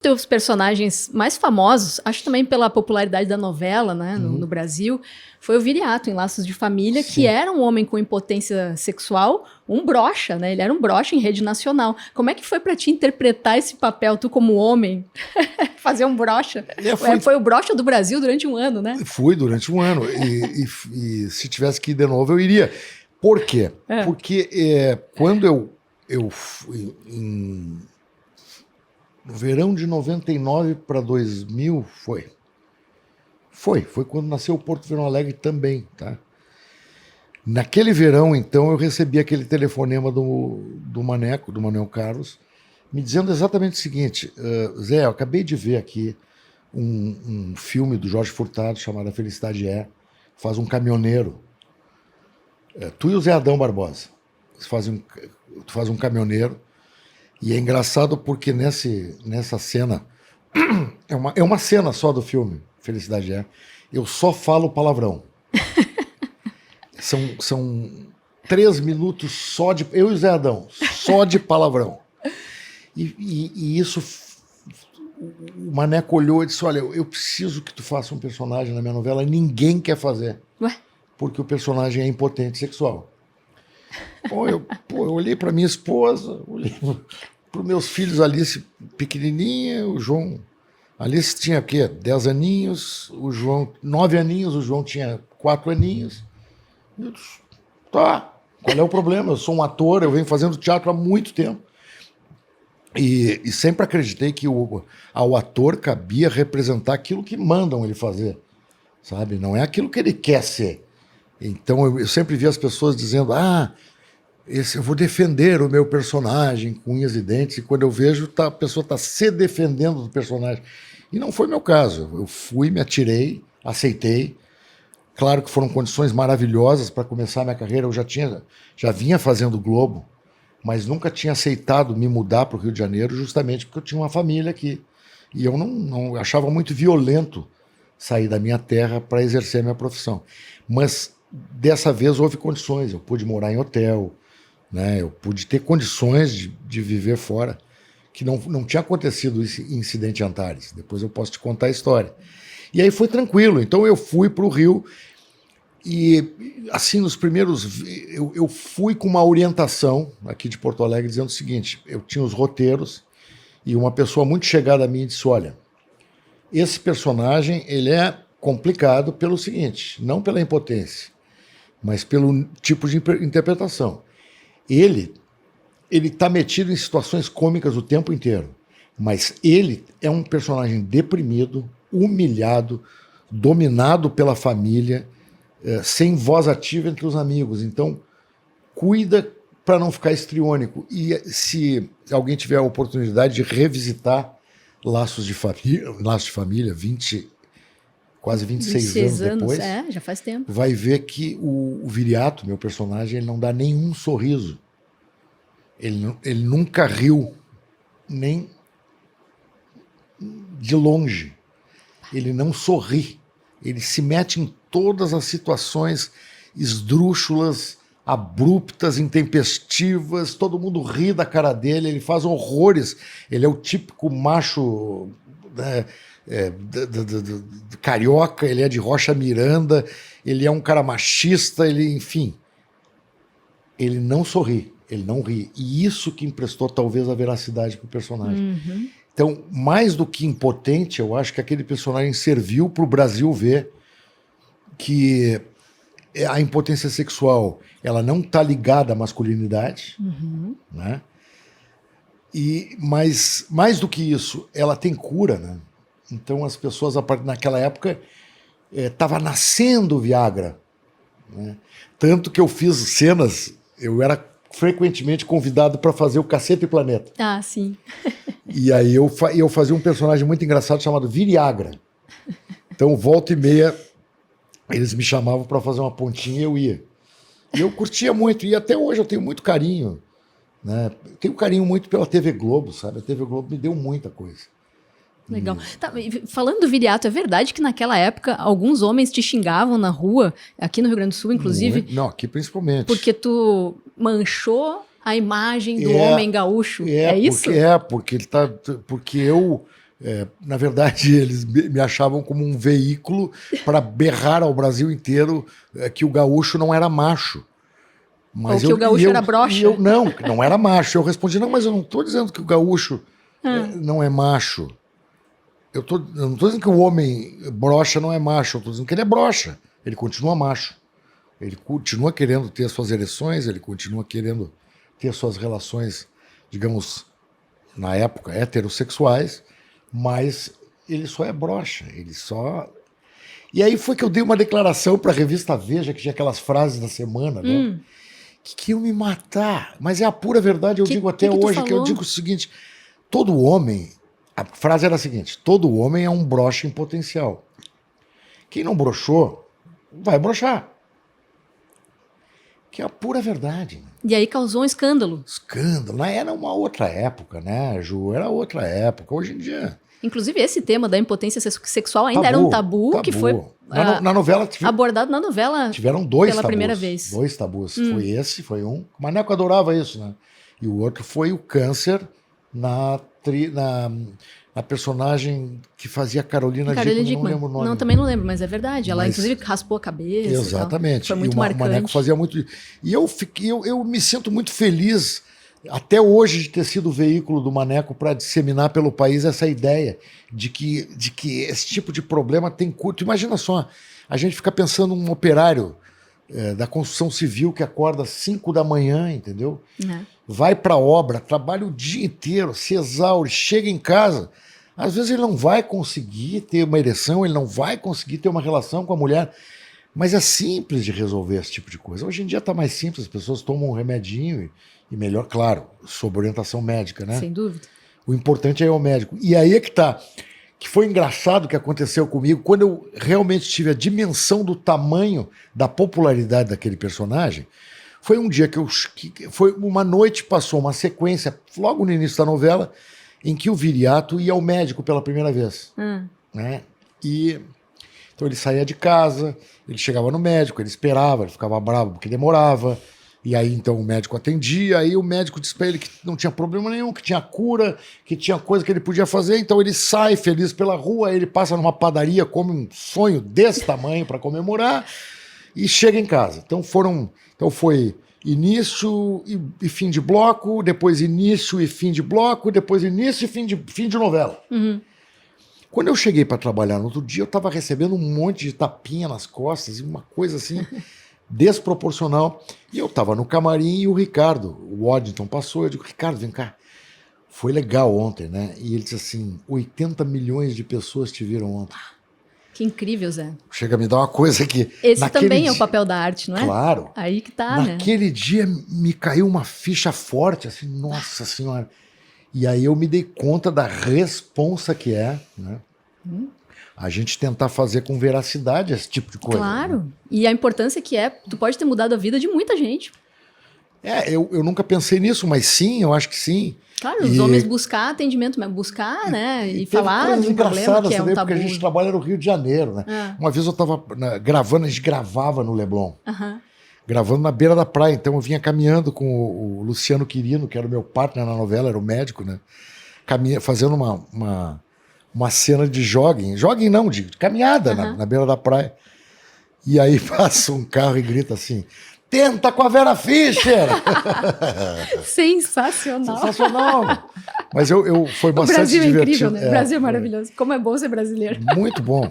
Teus personagens mais famosos, acho também pela popularidade da novela, né, no Brasil, foi o Viriato, em Laços de Família, Sim. que era um homem com impotência sexual, um broxa, né? Ele era um broxa em rede nacional. Como é que foi para ti interpretar esse papel, tu como homem, fazer um broxa? Foi o broxa do Brasil durante um ano, né? Fui durante um ano. E se tivesse que ir de novo, eu iria. Por quê? Porque quando eu fui no verão de 99 para 2000, foi quando nasceu o Porto Verão Alegre também, tá? Naquele verão, então, eu recebi aquele telefonema do Maneco, do Manuel Carlos, me dizendo exatamente o seguinte: Zé, eu acabei de ver aqui um filme do Jorge Furtado chamado A Felicidade É, faz um caminhoneiro. Tu e o Zé Adão Barbosa. Tu faz um caminhoneiro. E é engraçado porque nessa cena, é uma cena só do filme, Felicidade É, eu só falo palavrão. São 3 minutos só de... Eu e o Zé Adão, só de palavrão. E isso... O Maneco olhou e disse, olha, eu preciso que tu faça um personagem na minha novela, e ninguém quer fazer. Ué? Porque o personagem é impotente sexual. Bom, eu olhei para minha esposa, olhei para os meus filhos, Alice pequenininha, o João... Alice tinha o quê? 10 aninhos, o João 9 aninhos, o João tinha 4 aninhos. Eu disse, tá, qual é o problema? Eu sou um ator, eu venho fazendo teatro há muito tempo. E sempre acreditei que ao ator cabia representar aquilo que mandam ele fazer, sabe? Não é aquilo que ele quer ser. Então eu sempre vi as pessoas dizendo, eu vou defender o meu personagem com unhas e dentes, e quando eu vejo, a pessoa está se defendendo do personagem. E não foi meu caso. Eu fui, me atirei, aceitei. Claro que foram condições maravilhosas para começar a minha carreira. Eu já vinha fazendo Globo, mas nunca tinha aceitado me mudar para o Rio de Janeiro, justamente porque eu tinha uma família aqui. E eu não achava muito violento sair da minha terra para exercer a minha profissão. Mas dessa vez houve condições. Eu pude morar em hotel, né? Eu pude ter condições de viver fora, que não tinha acontecido esse incidente em Antares. Depois eu posso te contar a história. E aí foi tranquilo. Então eu fui para o Rio e, assim, nos primeiros... Eu fui com uma orientação aqui de Porto Alegre dizendo o seguinte, eu tinha os roteiros e uma pessoa muito chegada a mim disse, olha, esse personagem ele é complicado pelo seguinte, não pela impotência, mas pelo tipo de interpretação. Ele está metido em situações cômicas o tempo inteiro, mas ele é um personagem deprimido, humilhado, dominado pela família, sem voz ativa entre os amigos. Então, cuida para não ficar histriônico. E se alguém tiver a oportunidade de revisitar Laços de Família, quase 26 anos depois, já faz tempo, vai ver que o Viriato, meu personagem, ele não dá nenhum sorriso. Ele nunca riu, nem de longe. Ele não sorri. Ele se mete em todas as situações esdrúxulas, abruptas, intempestivas. Todo mundo ri da cara dele, ele faz horrores. Ele é o típico macho, né, carioca, ele é de Rocha Miranda, ele é um cara machista, enfim. Ele não sorri, ele não ri. E isso que emprestou talvez a veracidade para o personagem. Então, mais do que impotente, eu acho que aquele personagem serviu para o Brasil ver que a impotência sexual ela não está ligada à masculinidade, né? Mas mais do que isso, ela tem cura, né? Então as pessoas, naquela época, estava nascendo o Viagra, né? Tanto que eu fiz cenas, eu era frequentemente convidado para fazer o Cacete Planeta. Ah, sim. E aí eu fazia um personagem muito engraçado chamado Viriagra. Então, volta e meia, eles me chamavam para fazer uma pontinha e eu ia. E eu curtia muito, e até hoje eu tenho muito carinho, né? Tenho carinho muito pela TV Globo, sabe? A TV Globo me deu muita coisa. Legal. Tá, falando do Viriato, é verdade que naquela época alguns homens te xingavam na rua, aqui no Rio Grande do Sul, inclusive? Não, aqui principalmente. Porque tu manchou a imagem do homem gaúcho, é isso? Porque eu Na verdade, eles me achavam como um veículo para berrar ao Brasil inteiro que o gaúcho não era macho. Mas ou que o gaúcho era broxa. Não era macho. Eu respondi, não, mas eu não estou dizendo que o gaúcho não é macho. Eu não estou dizendo que o homem broxa não é macho, eu estou dizendo que ele é broxa. Ele continua macho. Ele continua querendo ter suas ereções, ele continua querendo ter suas relações, digamos, na época, heterossexuais, mas ele só é broxa, ele só... E aí foi que eu dei uma declaração para a revista Veja, que tinha aquelas frases da semana, né? Que iam me matar. Mas é a pura verdade, eu digo até hoje, que eu digo o seguinte, todo homem, a frase era a seguinte, todo homem é um broxa em potencial. Quem não broxou, vai broxar. Que é a pura verdade. E aí causou um escândalo. Escândalo. Era uma outra época, né, Ju? Era outra época. Hoje em dia... Inclusive, esse tema da impotência sexual ainda era um tabu que foi na novela abordado na novela. Tiveram dois pela tabus. Primeira vez. 2 tabus. Foi esse, foi um. O Maneco adorava isso, né? E o outro foi o câncer na personagem que fazia Carolina Dickmann. Não lembro o nome. Não, também não lembro, mas é verdade. Ela, inclusive, raspou a cabeça. Exatamente. Foi muito marcante. O Maneco fazia muito. E eu me sinto muito feliz, até hoje, de ter sido o veículo do Maneco para disseminar pelo país essa ideia de que esse tipo de problema tem curto. Imagina só, a gente fica pensando num operário da construção civil que acorda às 5 da manhã, entendeu? Vai para a obra, trabalha o dia inteiro, se exaure, chega em casa, às vezes ele não vai conseguir ter uma ereção, ele não vai conseguir ter uma relação com a mulher, mas é simples de resolver esse tipo de coisa. Hoje em dia está mais simples, as pessoas tomam um remedinho e melhor, claro, sob orientação médica, né? Sem dúvida. O importante é ir ao médico. E aí é que tá, que foi engraçado o que aconteceu comigo, quando eu realmente tive a dimensão do tamanho da popularidade daquele personagem, foi um dia foi uma noite, passou uma sequência, logo no início da novela, em que o Viriato ia ao médico pela primeira vez. Né? Então ele saía de casa, ele chegava no médico, ele esperava, ele ficava bravo porque demorava, e aí então o médico atendia, aí o médico disse para ele que não tinha problema nenhum, que tinha cura, que tinha coisa que ele podia fazer, então ele sai feliz pela rua, ele passa numa padaria, come um sonho desse tamanho para comemorar e chega em casa. Então foi início e fim de bloco, depois início e fim de bloco, depois início e fim de novela. Quando eu cheguei para trabalhar no outro dia, eu estava recebendo um monte de tapinha nas costas e uma coisa assim desproporcional. E eu estava no camarim e o Ricardo, o Waddington, passou. Eu digo, Ricardo, vem cá. Foi legal ontem, né? E ele disse assim, 80 milhões de pessoas te viram ontem. Que incrível, Zé. Chega a me dar uma coisa que... Esse também é o papel da arte, não é? Claro. Aí que tá, né? Naquele dia me caiu uma ficha forte, assim, nossa senhora. E aí eu me dei conta da responsa que é, né? A gente tentar fazer com veracidade esse tipo de coisa. Claro. Né? E a importância que é, tu pode ter mudado a vida de muita gente. Eu nunca pensei nisso, mas sim, eu acho que sim. Claro, os homens buscar atendimento, mas buscar, né? E falar de um problema que é um tabu. Porque a gente trabalha no Rio de Janeiro, né? Uma vez eu estava gravando, a gente gravava no Leblon. Gravando na beira da praia. Então eu vinha caminhando com o Luciano Quirino, que era o meu partner na novela, era o médico, né? Fazendo uma cena de jogging não, de caminhada na beira da praia. E aí passa um carro e grita assim, tenta com a Vera Fischer! Sensacional. Sensacional. Mas foi bastante divertido. O Brasil é incrível, né? O Brasil é maravilhoso. Como é bom ser brasileiro. Muito bom.